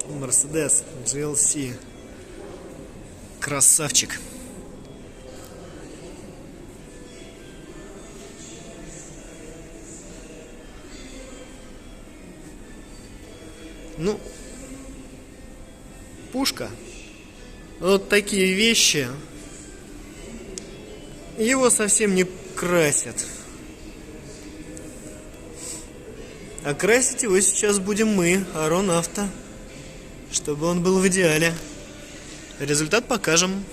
Mercedes GLC. Красавчик. Ну, пушка. Вот такие вещи. Его совсем не красят. А красить его сейчас будем мы, Арон Авто, чтобы он был в идеале. Результат покажем.